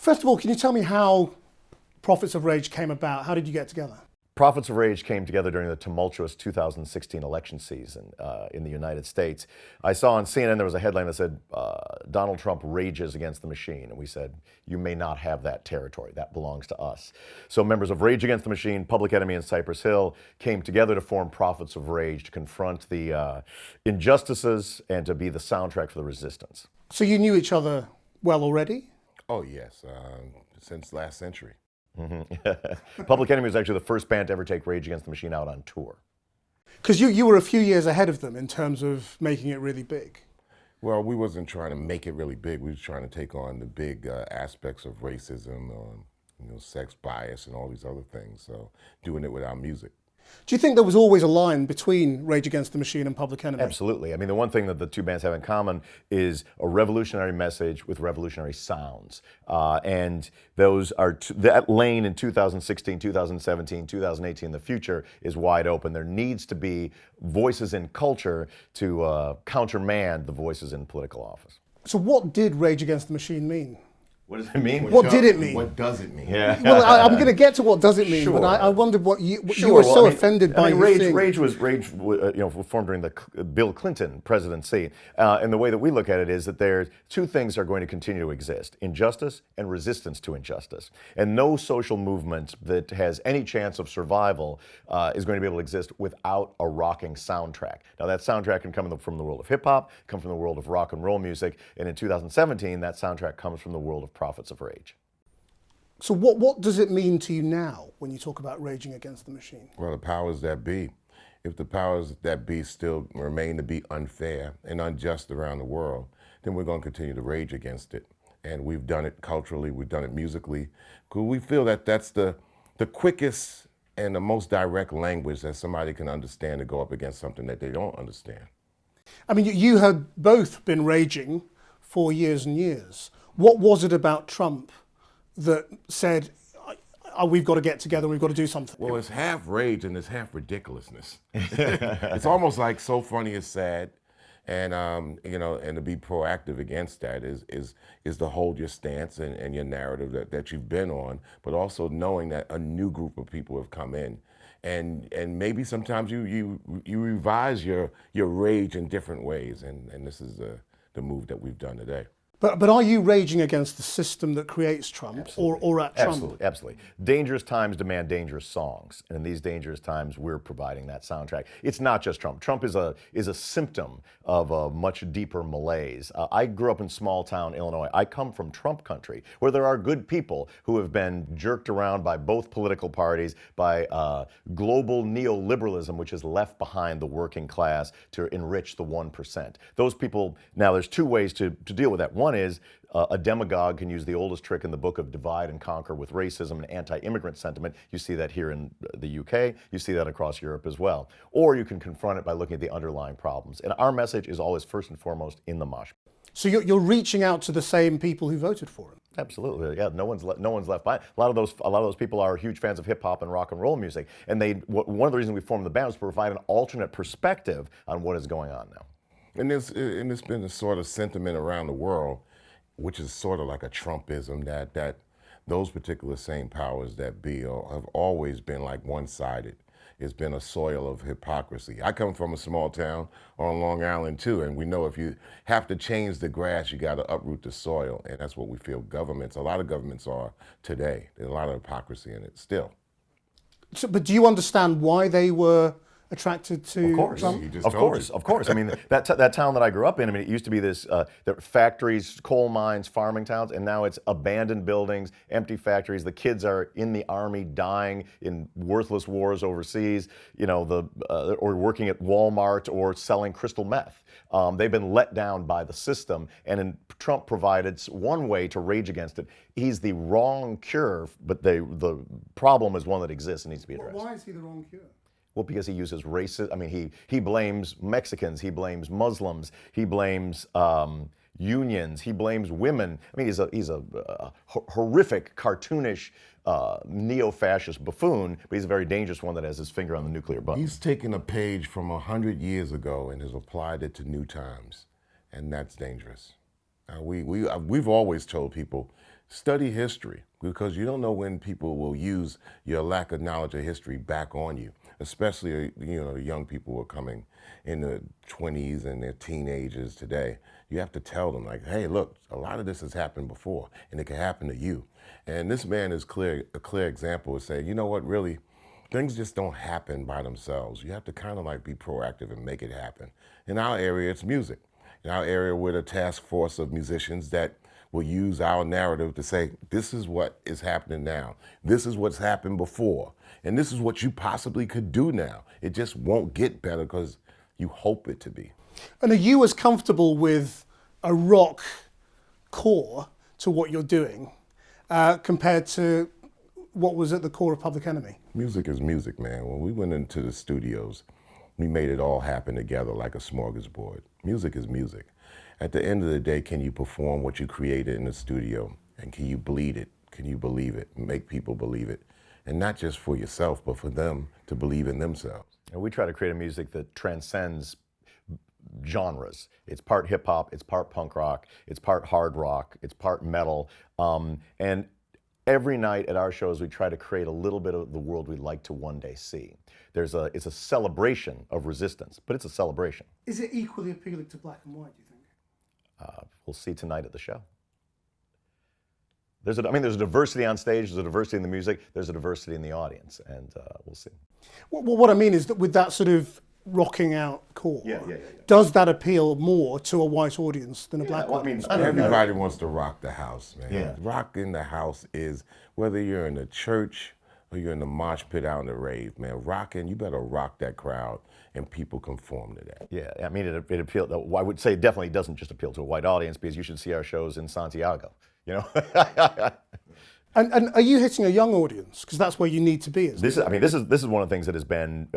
First of all, can you tell me how Prophets of Rage came about? How did you get together? Prophets of Rage came together during the tumultuous 2016 election season in the United States. I saw on CNN there was a headline that said, Donald Trump rages against the machine. And we said, you may not have that territory. That belongs to us. So members of Rage Against the Machine, Public Enemy, and Cypress Hill came together to form Prophets of Rage to confront the injustices and to be the soundtrack for the resistance. So you knew each other well already? Oh, yes, since last century. Mm-hmm. Public Enemy was actually the first band to ever take Rage Against the Machine out on tour. Because you were a few years ahead of them in terms of making it really big. Well, we wasn't trying to make it really big. We was trying to take on the big aspects of racism, sex bias, and all these other things. So doing it with our music. Do you think there was always a line between Rage Against the Machine and Public Enemy? Absolutely. I mean, the one thing that the two bands have in common is a revolutionary message with revolutionary sounds. And those are that lane in 2016, 2017, 2018, the future is wide open. There needs to be voices in culture to countermand the voices in political office. So what did Rage Against the Machine mean? What does it mean? What did it mean? What does it mean? Yeah. Well, I'm going to get to what does it mean, Sure. but I wondered what you Sure. were so offended by. Rage was formed during the Bill Clinton presidency, and the way that we look at it is that there two things are going to continue to exist: injustice and resistance to injustice. And no social movement that has any chance of survival is going to be able to exist without a rocking soundtrack. Now, that soundtrack can come from the world of hip hop, come from the world of rock and roll music, and in 2017, that soundtrack comes from the world of Prophets of Rage. So what does it mean to you now when you talk about raging against the machine? Well, the powers that be. If the powers that be still remain to be unfair and unjust around the world, then we're going to continue to rage against it. And we've done it culturally, we've done it musically, because we feel that that's the quickest and the most direct language that somebody can understand to go up against something that they don't understand. I mean, you had both been raging for years and years. What was it about Trump that said, we've got to get together, we've got to do something? Well, it's half rage and it's half ridiculousness. It's almost like so funny it's sad, and and to be proactive against that is to hold your stance and your narrative that you've been on, but also knowing that a new group of people have come in, and maybe sometimes you revise your rage in different ways, and this is the move that we've done today. But are you raging against the system that creates Trump or at Trump? Absolutely. Dangerous times demand dangerous songs. And in these dangerous times, we're providing that soundtrack. It's not just Trump. Trump is a symptom of a much deeper malaise. I grew up in small town Illinois. I come from Trump country, where there are good people who have been jerked around by both political parties, by global neoliberalism, which has left behind the working class to enrich the 1%. Those people, now there's two ways to deal with that. One is a demagogue can use the oldest trick in the book of divide and conquer with racism and anti-immigrant sentiment. You see that here in the UK, you see that across Europe as well. Or you can confront it by looking at the underlying problems. And our message is always first and foremost in the mosh. So you're reaching out to the same people who voted for him? Absolutely, yeah. No one's left behind. A lot of those people are huge fans of hip hop and rock and roll music, and one of the reasons we formed the band was to provide an alternate perspective on what is going on now. And it's been a sort of sentiment around the world, which is sort of like a Trumpism, that those particular same powers that be have always been like one-sided. It's been a soil of hypocrisy. I come from a small town on Long Island too, and we know if you have to change the grass, you got to uproot the soil, and that's what we feel a lot of governments are today. There's a lot of hypocrisy in it still. So, but do you understand why they were attracted to Trump? Of course. I mean, that town that I grew up in, I mean, it used to be this there were factories, coal mines, farming towns, and now it's abandoned buildings, empty factories. The kids are in the army, dying in worthless wars overseas, or working at Walmart or selling crystal meth. They've been let down by the system, and Trump provided one way to rage against it. He's the wrong cure, but the problem is one that exists and needs to be addressed. Why is he the wrong cure? Well, because he uses racism. I mean, he blames Mexicans, he blames Muslims, he blames unions, he blames women. I mean, he's a horrific, cartoonish, neo-fascist buffoon, but he's a very dangerous one that has his finger on the nuclear button. He's taken a page from 100 years ago and has applied it to new times, and that's dangerous. We've always told people, Study history, because you don't know when people will use your lack of knowledge of history back on you, especially, the young people who are coming in the 20s and their teenagers today. You have to tell them, like, hey, look, a lot of this has happened before, and it can happen to you. And this man is a clear example of saying, you know what, really, things just don't happen by themselves. You have to kind of like be proactive and make it happen. In our area, it's music. In our area, we're a task force of musicians that will use our narrative to say, this is what is happening now. This is what's happened before. And this is what you possibly could do now. It just won't get better because you hope it to be. And are you as comfortable with a rock core to what you're doing compared to what was at the core of Public Enemy? Music is music, man. When we went into the studios, we made it all happen together like a smorgasbord. Music is music. At the end of the day, can you perform what you created in the studio? And can you bleed it? Can you believe it? Make people believe it? And not just for yourself, but for them to believe in themselves. And we try to create a music that transcends genres. It's part hip hop, it's part punk rock, it's part hard rock, it's part metal. And every night at our shows, we try to create a little bit of the world we'd like to one day see. It's a celebration of resistance, but it's a celebration. Is it equally appealing to black and white, do you think? We'll see tonight at the show. There's a diversity on stage, there's a diversity in the music, there's a diversity in the audience, and we'll see. Well, what I mean is that with that sort of rocking out core, does that appeal more to a white audience than a black audience? Everybody wants to rock the house, man. Yeah. Rocking the house is, whether you're in the church or you're in the mosh pit out in the rave, man, rocking, you better rock that crowd and people conform to that. Yeah, I mean, it appealed, I would say it definitely doesn't just appeal to a white audience, because you should see our shows in Santiago, And are you hitting a young audience? Because that's where you need to be. This is one of the things that has been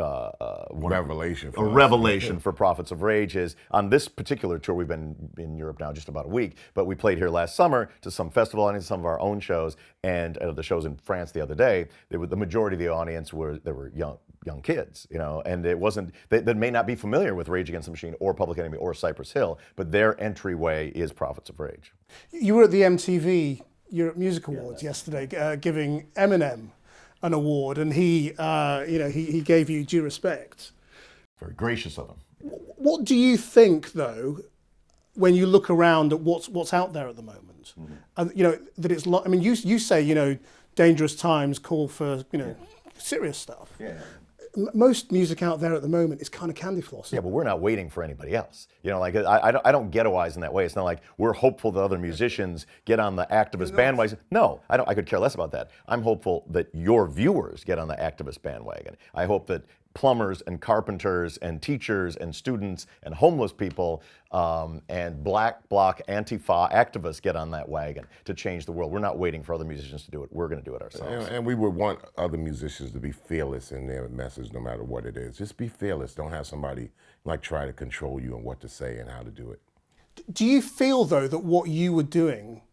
Revelation. A revelation for Prophets of Rage is on this particular tour. We've been in Europe now just about a week, but we played here last summer to some festival audience, some of our own shows, and the shows in France the other day. The majority of the audience were young kids, and it wasn't that may not be familiar with Rage Against the Machine or Public Enemy or Cypress Hill, but their entryway is Prophets of Rage. You were at the MTV Europe Music Awards yesterday, giving Eminem an award, and he gave you due respect. Very gracious of him. What do you think, though, when you look around at what's out there at the moment? That it's like, I mean, you say, dangerous times call for, serious stuff. Yeah. Most music out there at the moment is kind of candy floss. Yeah, but we're not waiting for anybody else. I don't ghettoize in that way. It's not like we're hopeful that other musicians get on the activist bandwagon. No, I don't. I could care less about that. I'm hopeful that your viewers get on the activist bandwagon. I hope that plumbers and carpenters and teachers and students and homeless people and black bloc Antifa activists get on that wagon to change the world. We're not waiting for other musicians to do it. We're going to do it ourselves. And we would want other musicians to be fearless in their message, no matter what it is. Just be fearless. Don't have somebody try to control you on what to say and how to do it. Do you feel, though, that what you were doing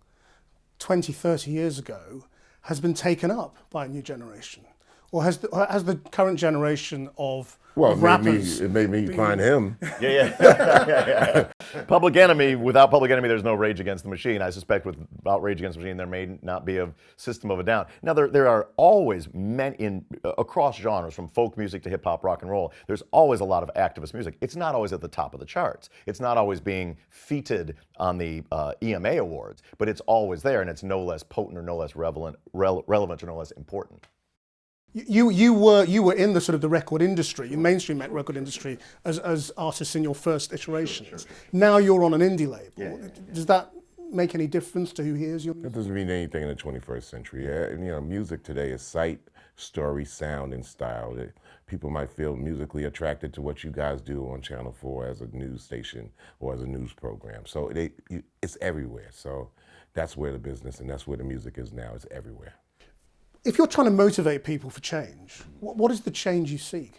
20, 30 years ago has been taken up by a new generation? Or has the current generation of rappers... It made me find him. Yeah. Public Enemy, without Public Enemy, there's no Rage Against the Machine. I suspect without Rage Against the Machine, there may not be a System of a Down. Now, there are always across genres, from folk music to hip hop, rock and roll, there's always a lot of activist music. It's not always at the top of the charts. It's not always being feted on the EMA awards, but it's always there, and it's no less potent or no less relevant or no less important. You were in the sort of the record industry, in mainstream record industry, as artists in your first iterations. Sure. Now you're on an indie label. Yeah. Does that make any difference to who hears you? It doesn't mean anything in the 21st century. Music today is sight, story, sound, and style. People might feel musically attracted to what you guys do on Channel 4 as a news station or as a news program. So it's everywhere. So that's where the business and that's where the music is now. It's everywhere. If you're trying to motivate people for change, what is the change you seek?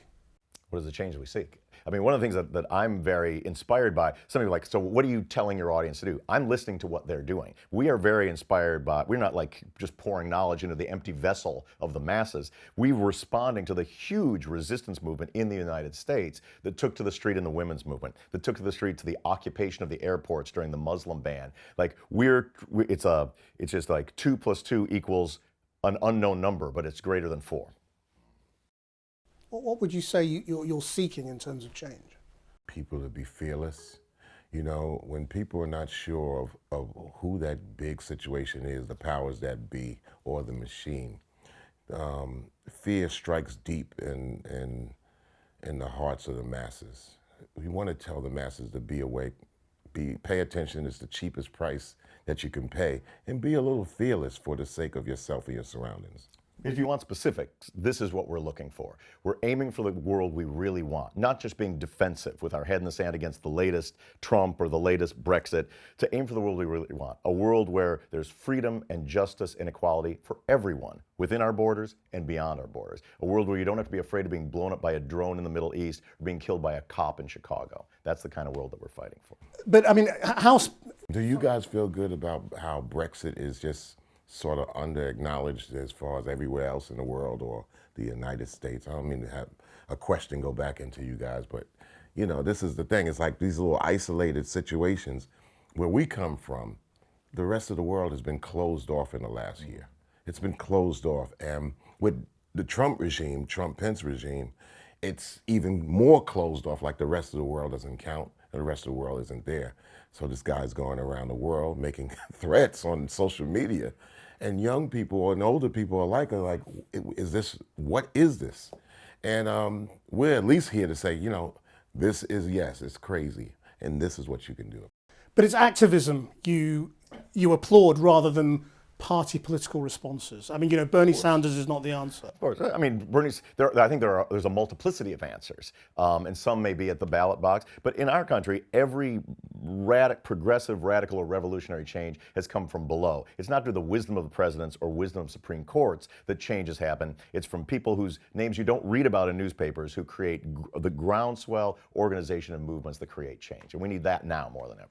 What is the change we seek? I mean, one of the things that I'm very inspired by, some people are like, so what are you telling your audience to do? I'm listening to what they're doing. We are very inspired by, we're not like just pouring knowledge into the empty vessel of the masses. We're responding to the huge resistance movement in the United States that took to the street in the women's movement, that took to the street to the occupation of the airports during the Muslim ban. Like it's just like 2 + 2 equals an unknown number, but it's greater than 4. What would you say you're seeking in terms of change? People to be fearless. You know, when people are not sure of who that big situation is, the powers that be or the machine, fear strikes deep in the hearts of the masses. We want to tell the masses to be awake, pay attention. It's the cheapest price that you can pay, and be a little fearless for the sake of yourself and your surroundings. If you want specifics, this is what we're looking for. We're aiming for the world we really want, not just being defensive with our head in the sand against the latest Trump or the latest Brexit, to aim for the world we really want. A world where there's freedom and justice and equality for everyone within our borders and beyond our borders. A world where you don't have to be afraid of being blown up by a drone in the Middle East or being killed by a cop in Chicago. That's the kind of world that we're fighting for. But I mean, how... Do you guys feel good about how Brexit is just sort of under-acknowledged as far as everywhere else in the world or the United States? I don't mean to have a question go back into you guys, but you know, this is the thing. It's like these little isolated situations where we come from. The rest of the world has been closed off in the last year. It's been closed off. And with the Trump regime, Trump-Pence regime, it's even more closed off, like the rest of the world doesn't count and the rest of the world isn't there. So this guy's going around the world making threats on social media. And young people and older people alike are like, what is this? And we're at least here to say, you know, this is, yes, it's crazy, and this is what you can do. But it's activism you applaud rather than party political responses. I mean, you know, Bernie Sanders is not the answer. Of course. I mean, I think there's a multiplicity of answers, and some may be at the ballot box. But in our country, every progressive, radical, or revolutionary change has come from below. It's not through the wisdom of the presidents or wisdom of Supreme Courts that changes happen. It's from people whose names you don't read about in newspapers, who create the groundswell organization and movements that create change. And we need that now more than ever.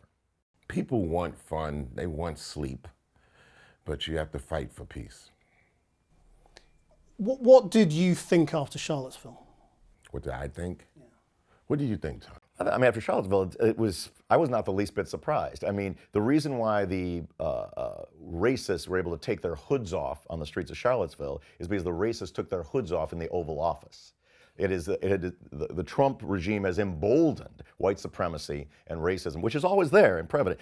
People want fun. They want sleep. But you have to fight for peace. What did you think after Charlottesville? What did I think? Yeah. What did you think, Tom? I mean, after Charlottesville, I was not the least bit surprised. I mean, the reason why the racists were able to take their hoods off on the streets of Charlottesville is because the racists took their hoods off in the Oval Office. The Trump regime has emboldened white supremacy and racism, which is always there and prevalent.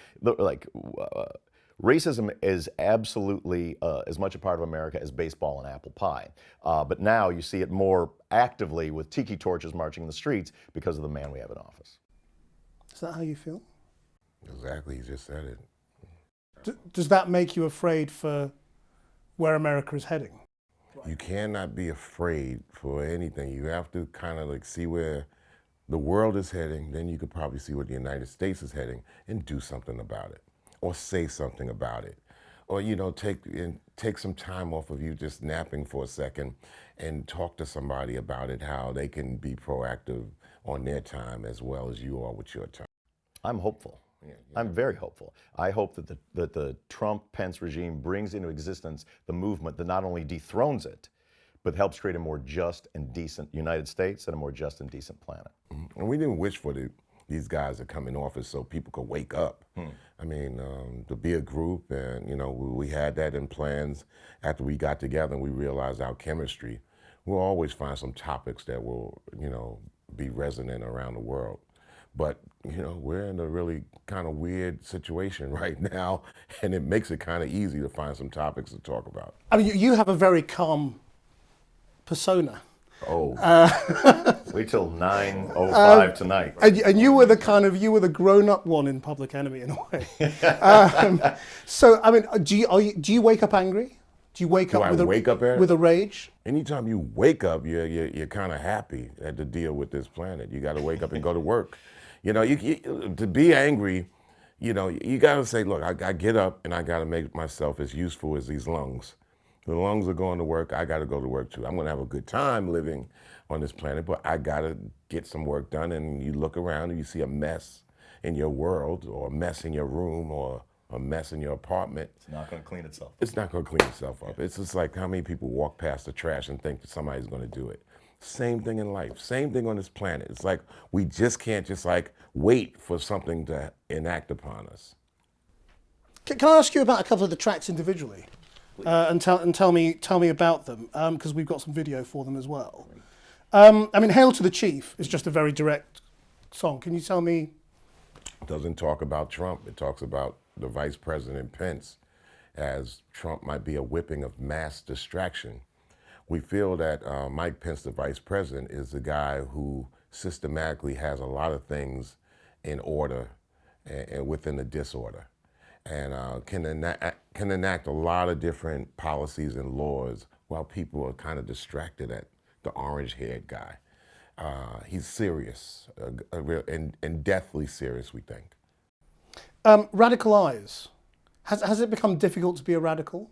Racism is absolutely as much a part of America as baseball and apple pie. But now you see it more actively with tiki torches marching in the streets because of the man we have in office. Is that how you feel? Exactly, you just said it. Does that make you afraid for where America is heading? You cannot be afraid for anything. You have to kind of like see where the world is heading, then you could probably see where the United States is heading and do something about it. Or say something about it, or you know, take some time off of you just napping for a second, and talk to somebody about it. How they can be proactive on their time as well as you are with your time. I'm hopeful. Yeah. I'm very hopeful. I hope that the Trump-Pence regime brings into existence the movement that not only dethrones it, but helps create a more just and decent United States and a more just and decent planet. And we didn't wish for these guys to come in office so people could wake up. I mean, to be a group, and you know, we had that in plans. After we got together and we realized our chemistry, we'll always find some topics that will, you know, be resonant around the world. But you know, we're in a really kind of weird situation right now, and it makes it kind of easy to find some topics to talk about. I mean, you have a very calm persona. Oh. Wait till 9:05 tonight. And you were the grown-up one in Public Enemy in a way. So I mean, do you wake up angry? Do you wake up with a rage? Anytime you wake up, you're kind of happy to deal with this planet. You got to wake up and go to work. You know, to be angry, you know, you got to say, look, I get up and I got to make myself as useful as these lungs. The lungs are going to work. I got to go to work too. I'm going to have a good time living on this planet, but I got to get some work done. And you look around and you see a mess in your world, or a mess in your room, or a mess in your apartment. It's not going to clean itself. It's not going to clean itself up. It's just like how many people walk past the trash and think that somebody's going to do it. Same thing in life. Same thing on this planet. It's like we just can't just like wait for something to enact upon us. Can I ask you about a couple of the tracks individually, and tell me about them, because we've got some video for them as well. I mean, "Hail to the Chief" is just a very direct song. Can you tell me? It doesn't talk about Trump. It talks about the Vice President Pence, as Trump might be a whipping of mass distraction. We feel that Mike Pence, the Vice President, is the guy who systematically has a lot of things in order and within the disorder, and can enact a lot of different policies and laws while people are kind of distracted at the orange-haired guy. He's serious, and deathly serious, we think. Radicalize. Has it become difficult to be a radical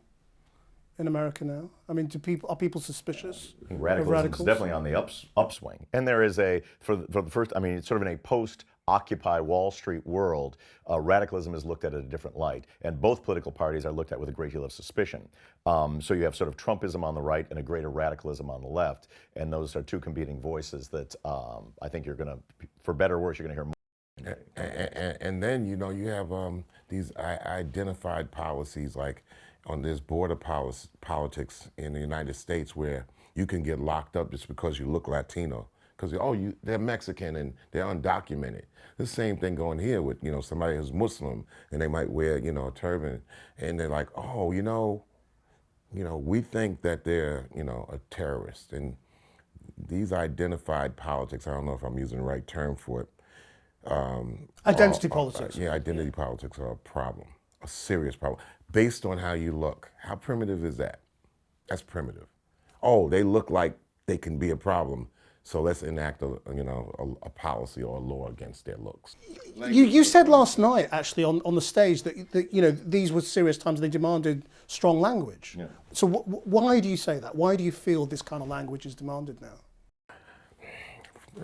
in America now? I mean, are people suspicious of Radicalism is radicals? definitely on the upswing. And there is for the first, I mean, it's sort of in a post-Occupy Wall Street world, radicalism is looked at in a different light. And both political parties are looked at with a great deal of suspicion. So you have sort of Trumpism on the right and a greater radicalism on the left. And those are two competing voices that I think you're going to, for better or worse, you're going to hear more. And then, you know, you have these identified policies, like on this border politics in the United States, where you can get locked up just because you look Latino, because they're Mexican and they're undocumented. The same thing going here with, you know, somebody who's Muslim and they might wear, you know, a turban, and they're like, oh, you know, we think that they're, you know, a terrorist. And these identified politics, I don't know if I'm using the right term for it. Identity politics. Yeah, identity politics are a problem, a serious problem, based on how you look. How primitive is that? That's primitive. Oh, they look like they can be a problem, so let's enact a policy or a law against their looks. You said last night, actually, on the stage that you know, these were serious times. They demanded strong language. Yeah. So why do you say that? Why do you feel this kind of language is demanded now?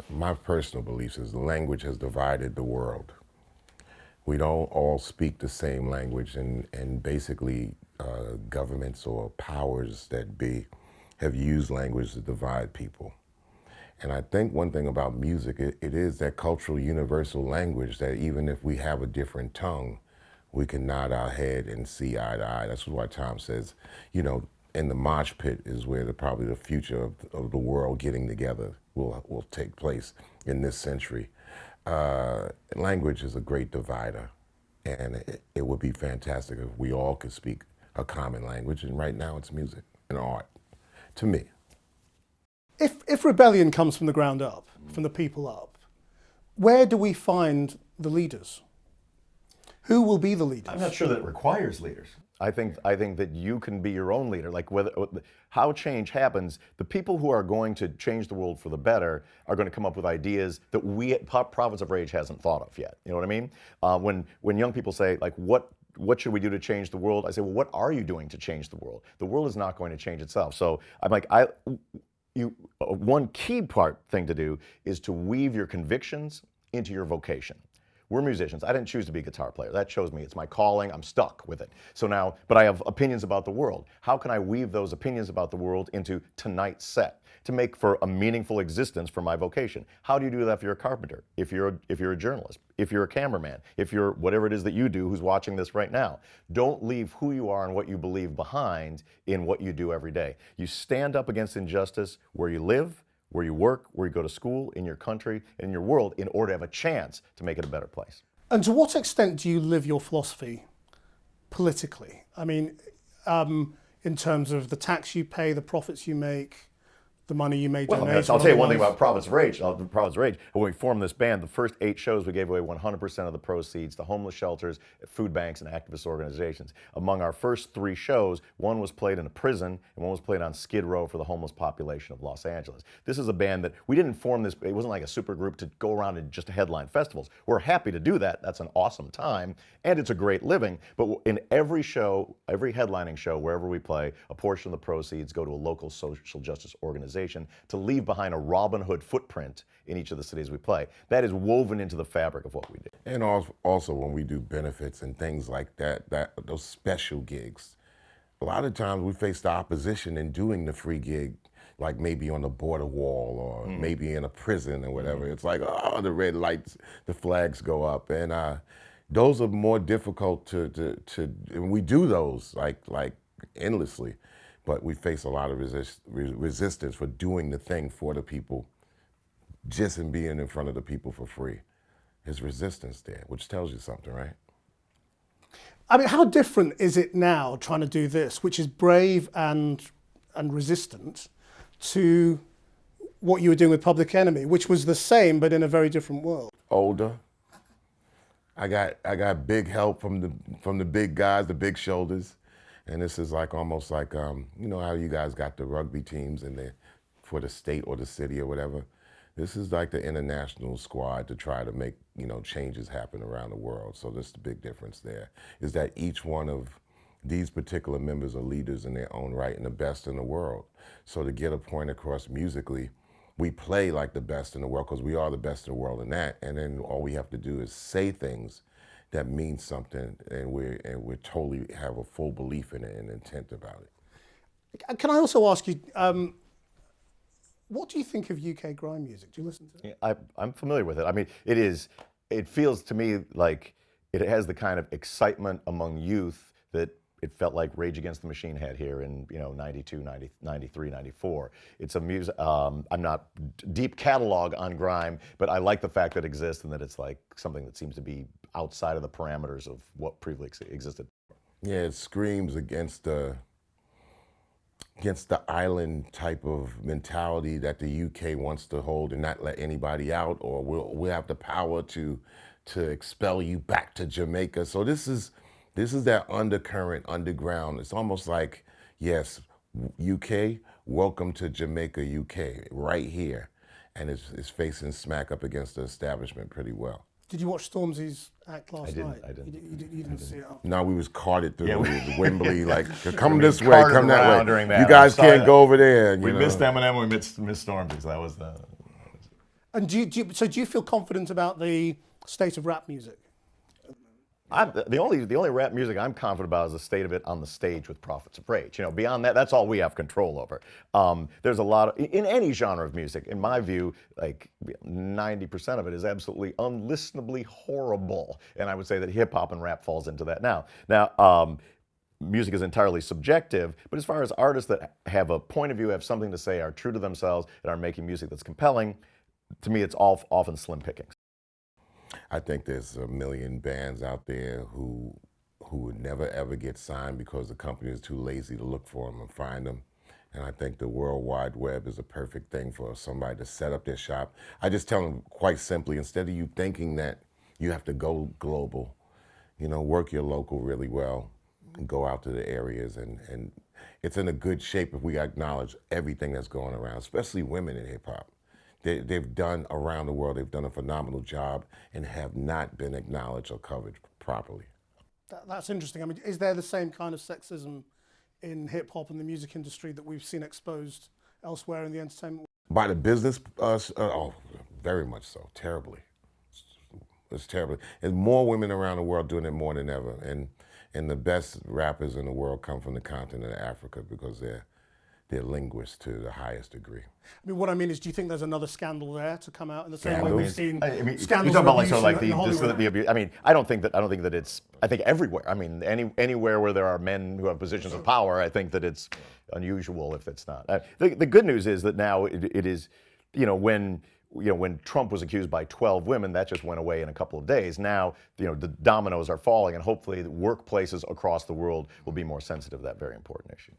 My personal belief is the language has divided the world. We don't all speak the same language, and basically governments or powers that be have used language to divide people. And I think one thing about music, it is that cultural universal language that even if we have a different tongue, we can nod our head and see eye to eye. That's why Tom says, you know, in the mosh pit is where probably the future of the world getting together will take place in this century. Language is a great divider, and it would be fantastic if we all could speak a common language, and right now it's music and art, to me. If rebellion comes from the ground up, from the people up, where do we find the leaders? Who will be the leaders? I'm not sure that it requires leaders. I think that you can be your own leader. Like how change happens, the people who are going to change the world for the better are going to come up with ideas that Province of Rage hasn't thought of yet. You know what I mean? When young people say, like, what should we do to change the world? I say, well, what are you doing to change the world? The world is not going to change itself. So I'm like, one key thing to do is to weave your convictions into your vocation. We're musicians. I didn't choose to be a guitar player. That chose me. It's my calling. I'm stuck with it. So now, but I have opinions about the world. How can I weave those opinions about the world into tonight's set to make for a meaningful existence for my vocation? How do you do that if you're a carpenter, if you're a journalist, if you're a cameraman, if you're whatever it is that you do who's watching this right now? Don't leave who you are and what you believe behind in what you do every day. You stand up against injustice where you live, where you work, where you go to school, in your country, in your world, in order to have a chance to make it a better place. And to what extent do you live your philosophy politically? I mean, in terms of the tax you pay, the profits you make, the money you may Well, donate. I'll tell you one thing about Prophets of Rage. Prophets of Rage. When we formed this band, the first 8 shows we gave away 100% of the proceeds to homeless shelters, food banks, and activist organizations. Among our first 3 shows, one was played in a prison and one was played on Skid Row for the homeless population of Los Angeles. This is a band that we didn't form this. It wasn't like a super group to go around and just headline festivals. We're happy to do that. That's an awesome time, and it's a great living. But in every show, every headlining show, wherever we play, a portion of the proceeds go to a local social justice organization to leave behind a Robin Hood footprint in each of the cities we play. That is woven into the fabric of what we do. And also when we do benefits and things like that, those special gigs, a lot of times we face the opposition in doing the free gig, like maybe on the border wall or maybe in a prison or whatever. It's like, oh, the red lights, the flags go up. And those are more difficult to and we do those like endlessly. But we face a lot of resistance for doing the thing for the people, just in being in front of the people for free. There's resistance there, which tells you something, right? I mean, how different is it now trying to do this, which is brave and resistant, to what you were doing with Public Enemy, which was the same but in a very different world? Older. I got big help from the big guys, the big shoulders. And this is like almost like, you know how you guys got the rugby teams for the state or the city or whatever? This is like the international squad to try to make, changes happen around the world. So this is the big difference there, is that each one of these particular members are leaders in their own right and the best in the world. So to get a point across musically, we play like the best in the world because we are the best in the world in that. And then all we have to do is say things that means something, and we totally have a full belief in it and intent about it. Can I also ask you, what do you think of UK grime music? Do you listen to it? Yeah, I'm familiar with it. I mean, it feels to me like it has the kind of excitement among youth that it felt like Rage Against the Machine had here in 92, 93, 94. It's a music, I'm not deep catalog on grime, but I like the fact that it exists and that it's like something that seems to be outside of the parameters of what previously existed. Yeah, it screams against the island type of mentality that the UK wants to hold and not let anybody out, or we'll have the power to expel you back to Jamaica. So this is that undercurrent, underground. It's almost like, yes, UK, welcome to Jamaica, UK, right here. And it's facing smack up against the establishment pretty well. Did you watch Stormzy's act last night? I didn't. You didn't see it? No, we was carted through the Wembley, like, We come were this way, carted come that around way. during that. You guys I'm sorry can't go over there. We missed Eminem, we missed Stormzy. So that was the... And do you feel confident about the state of rap music? The only rap music I'm confident about is the state of it on the stage with Prophets of Rage. Beyond that, that's all we have control over. There's a lot of, in any genre of music, in my view, like 90% of it is absolutely unlistenably horrible. And I would say that hip hop and rap falls into that now. Now, music is entirely subjective, but as far as artists that have a point of view, have something to say, are true to themselves, and are making music that's compelling, to me, it's often slim pickings. I think there's a million bands out there who would never ever get signed because the company is too lazy to look for them and find them. And I think the World Wide Web is a perfect thing for somebody to set up their shop. I just tell them quite simply, instead of you thinking that you have to go global, work your local really well and go out to the areas. And it's in a good shape if we acknowledge everything that's going around, especially women in hip hop. They've done around the world, they've done a phenomenal job and have not been acknowledged or covered properly. That's interesting. I mean, is there the same kind of sexism in hip hop and the music industry that we've seen exposed elsewhere in the entertainment? By the business, very much so, terribly. It's terribly. There's more women around the world doing it more than ever. And the best rappers in the world come from the continent of Africa because they're linguists to the highest degree. I mean, what I mean is, do you think there's another scandal there to come out in the same way we've seen scandals? You're talking about like sort of like the abuse. I mean, I don't think that it's. I think everywhere. I mean, anywhere where there are men who have positions of power, I think that it's unusual if it's not. The good news is that now it is, when Trump was accused by 12 women, that just went away in a couple of days. Now, the dominoes are falling, and hopefully the workplaces across the world will be more sensitive to that very important issue.